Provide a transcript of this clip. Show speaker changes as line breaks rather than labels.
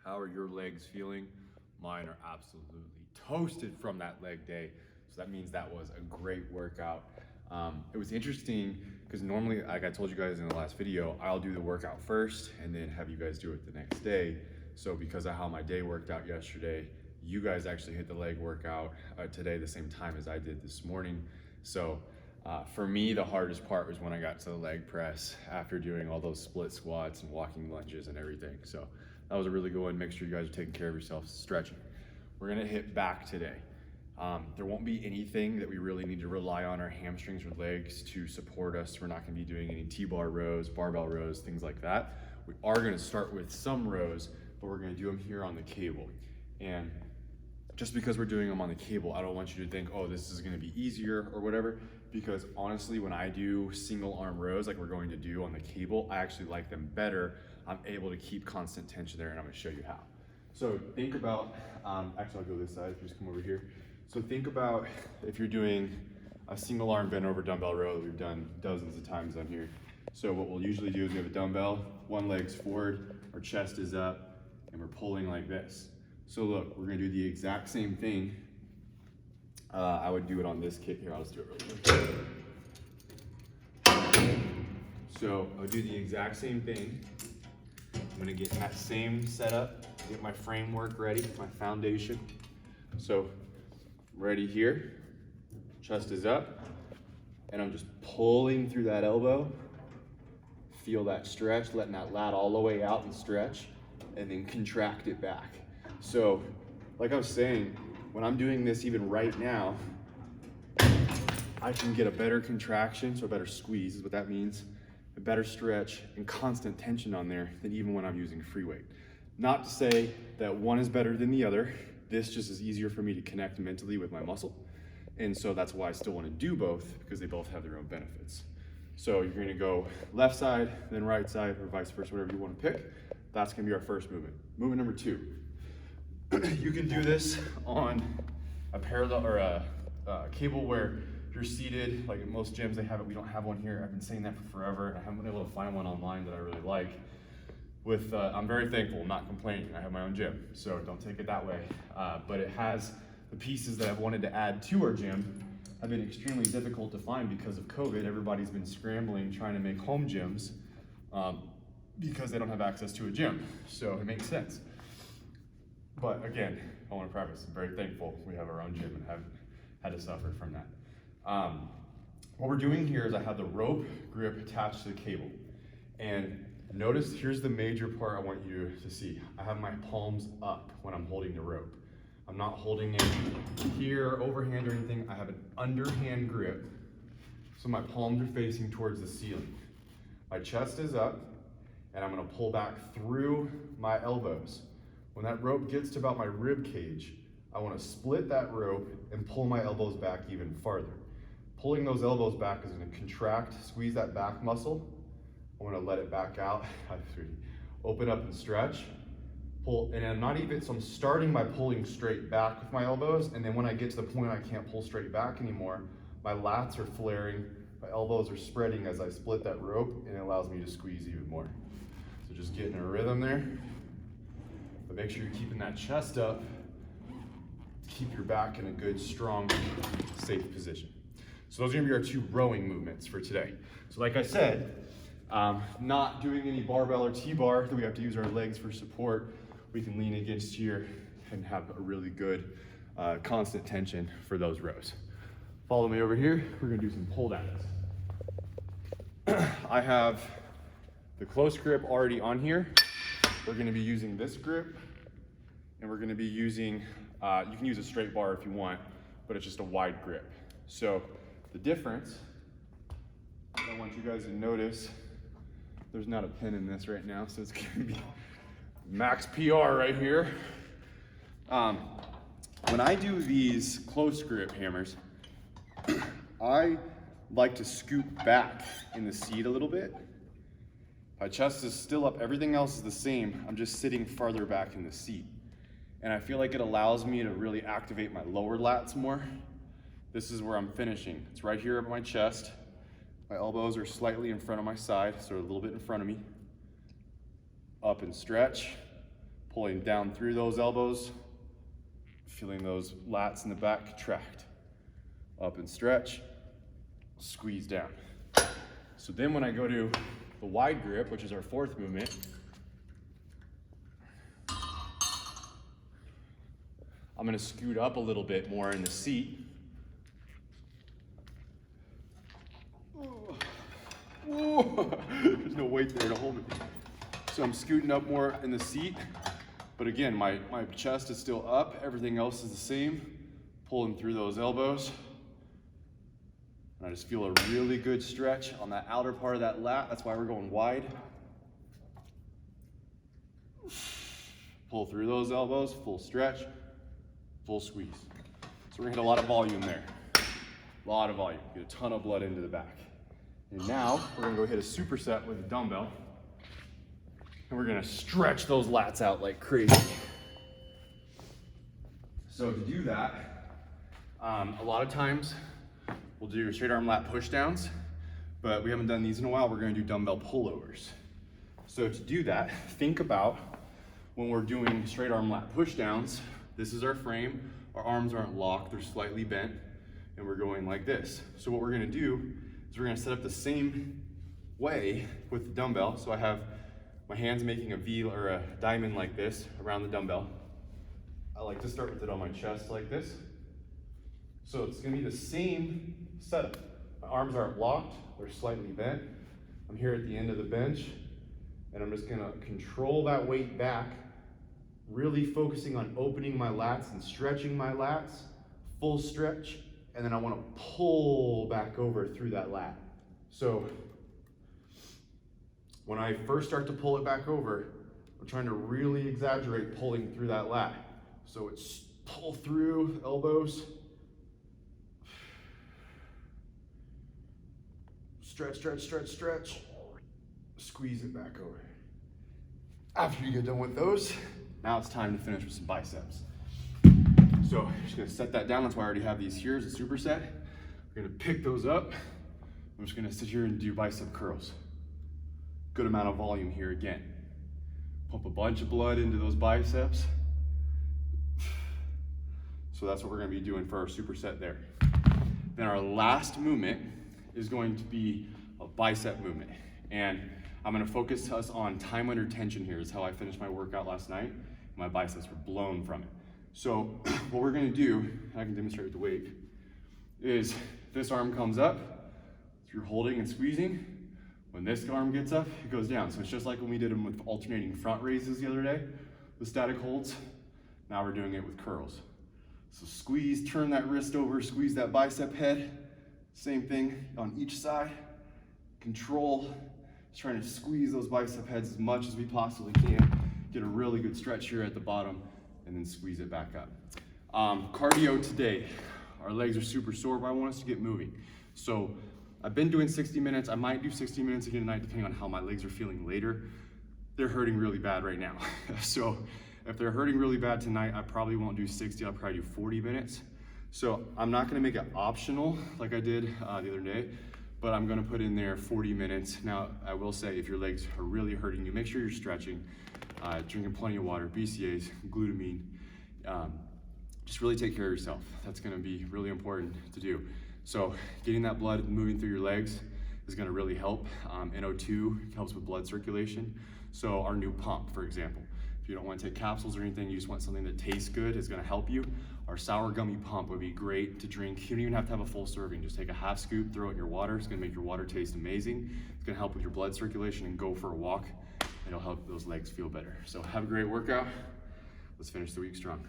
How are your legs feeling? Mine are absolutely toasted from that leg day. So that means that was a great workout. It was interesting because normally, like I told you guys in the last video, I'll do the workout first and then have you guys do it the next day. So because of how my day worked out yesterday, you guys actually hit the leg workout today the same time as I did this morning. So for me, the hardest part was when I got to the leg press after doing all those split squats and walking lunges and everything. So that was a really good one. Make sure you guys are taking care of yourselves, stretching. We're gonna hit back today. There won't be anything that we really need to rely on our hamstrings or legs to support us. We're not gonna be doing any T-bar rows, barbell rows, things like that. We are gonna start with some rows, but we're gonna do them here on the cable. And just because we're doing them on the cable, I don't want you to think, oh, this is gonna be easier or whatever, because honestly, when I do single arm rows like we're going to do on the cable, I actually like them better. I'm able to keep constant tension there, and I'm gonna show you how. So think about, actually I'll go this side, just come over here. So think about if you're doing a single arm bent over dumbbell row that we've done dozens of times on here. So what we'll usually do is we have a dumbbell, one leg's forward, our chest is up, and we're pulling like this. So look, we're gonna do the exact same thing. I would do it on this kit here, I'll just do it really quick. So I would do the exact same thing. I'm gonna get that same setup, get my framework ready, my foundation. So ready here, chest is up, and I'm just pulling through that elbow. Feel that stretch, letting that lat all the way out and stretch, and then contract it back. So, like I was saying, when I'm doing this even right now, I can get a better contraction, so a better squeeze is what that means, a better stretch and constant tension on there than even when I'm using free weight. Not to say that one is better than the other. This just is easier for me to connect mentally with my muscle. And so that's why I still want to do both, because they both have their own benefits. So you're going to go left side, then right side, or vice versa, whatever you want to pick. That's going to be our first movement. Movement number 2. You can do this on a parallel or a cable where you're seated. Like at most gyms, they have it. We don't have one here. I've been saying that for forever. I haven't been able to find one online that I really like. I'm very thankful, I'm not complaining. I have my own gym, so don't take it that way. But it has the pieces that I've wanted to add to our gym have been extremely difficult to find because of COVID. Everybody's been scrambling, trying to make home gyms because they don't have access to a gym. So it makes sense. But again, I want to preface, I'm very thankful we have our own gym and have had to suffer from that. What we're doing here is I have the rope grip attached to the cable. And notice, here's the major part I want you to see. I have my palms up when I'm holding the rope. I'm not holding it here, overhand or anything. I have an underhand grip. So my palms are facing towards the ceiling. My chest is up, and I'm gonna pull back through my elbows. When that rope gets to about my rib cage, I wanna split that rope and pull my elbows back even farther. Pulling those elbows back is gonna contract, squeeze that back muscle. I want to let it back out. Open up and stretch. Pull, and I'm not even, so I'm starting by pulling straight back with my elbows, and then when I get to the point I can't pull straight back anymore, my lats are flaring, my elbows are spreading as I split that rope, and it allows me to squeeze even more. So just getting a rhythm there. But make sure you're keeping that chest up. Keep your back in a good, strong, safe position. So those are gonna be our 2 rowing movements for today. So like I said, not doing any barbell or T-bar that we have to use our legs for support. We can lean against here and have a really good constant tension for those rows. Follow me over here. We're gonna do some pull downs. I have the close grip already on here. We're gonna be using this grip, and we're gonna be using, you can use a straight bar if you want, but it's just a wide grip. So the difference, I want you guys to notice, there's not a pin in this right now, so it's gonna be max PR right here. When I do these close grip hammers, I like to scoot back in the seat a little bit. My chest is still up, everything else is the same. I'm just sitting farther back in the seat. And I feel like it allows me to really activate my lower lats more. This is where I'm finishing. It's right here at my chest. My elbows are slightly in front of my side, so a little bit in front of me. Up and stretch, Pulling down through those elbows, feeling those lats in the back contract. Up and stretch, squeeze down. So then when I go to the wide grip, which is our fourth movement, I'm gonna scoot up a little bit more in the seat. There's no weight there to hold it. So I'm scooting up more in the seat, but again, my chest is still up, everything else is the same. Pulling through those elbows. And I just feel a really good stretch on that outer part of that lat. That's why we're going wide. Pull through those elbows, full stretch, full squeeze. So we're gonna hit a lot of volume there. A lot of volume, get a ton of blood into the back. And now we're gonna go hit a superset with a dumbbell. And we're gonna stretch those lats out like crazy. So to do that, a lot of times we'll do straight arm lat push downs, but we haven't done these in a while. We're gonna do dumbbell pullovers. So to do that, think about when we're doing straight arm lat push downs, this is our frame, our arms aren't locked, they're slightly bent, and we're going like this. So what we're gonna do is we're gonna set up the same way with the dumbbell. So I have my hands making a V or a diamond like this around the dumbbell. I like to start with it on my chest like this. So it's gonna be the same setup. My arms aren't locked, they're slightly bent. I'm here at the end of the bench, and I'm just gonna control that weight back, really focusing on opening my lats and stretching my lats, full stretch, and then I wanna pull back over through that lat. So when I first start to pull it back over, I'm trying to really exaggerate pulling through that lat. So it's pull through elbows, stretch, stretch, stretch, stretch, squeeze it back over. After you get done with those, now it's time to finish with some biceps. So I'm just gonna set that down. That's why I already have these here as a superset. We're gonna pick those up. I'm just gonna sit here and do bicep curls. Good amount of volume here again. Pump a bunch of blood into those biceps. So that's what we're gonna be doing for our superset there. Then our last movement is going to be a bicep movement. And I'm gonna focus us on time under tension here. Is how I finished my workout last night. My biceps were blown from it. So what we're gonna do, and I can demonstrate with the weight, is this arm comes up, if you're holding and squeezing, when this arm gets up, it goes down. So it's just like when we did them with alternating front raises the other day, the static holds. Now we're doing it with curls. So squeeze, turn that wrist over, squeeze that bicep head. Same thing on each side. Control, just trying to squeeze those bicep heads as much as we possibly can. Get a really good stretch here at the bottom, and then squeeze it back up. Cardio today. Our legs are super sore, but I want us to get moving. So I've been doing 60 minutes. I might do 60 minutes again tonight, depending on how my legs are feeling later. They're hurting really bad right now. So if they're hurting really bad tonight, I probably won't do 60, I'll probably do 40 minutes. So I'm not gonna make it optional like I did the other day, but I'm gonna put in there 40 minutes. Now, I will say if your legs are really hurting you, make sure you're stretching, drinking plenty of water, BCAAs, glutamine. Just really take care of yourself. That's gonna be really important to do. So getting that blood moving through your legs is gonna really help. NO2 helps with blood circulation. So our new pump, for example, if you don't wanna take capsules or anything, you just want something that tastes good, is gonna help you. Our sour gummy pump would be great to drink. You don't even have to have a full serving. Just take a half scoop, throw it in your water. It's gonna make your water taste amazing. It's gonna help with your blood circulation, and go for a walk. It'll help those legs feel better. So have a great workout. Let's finish the week strong.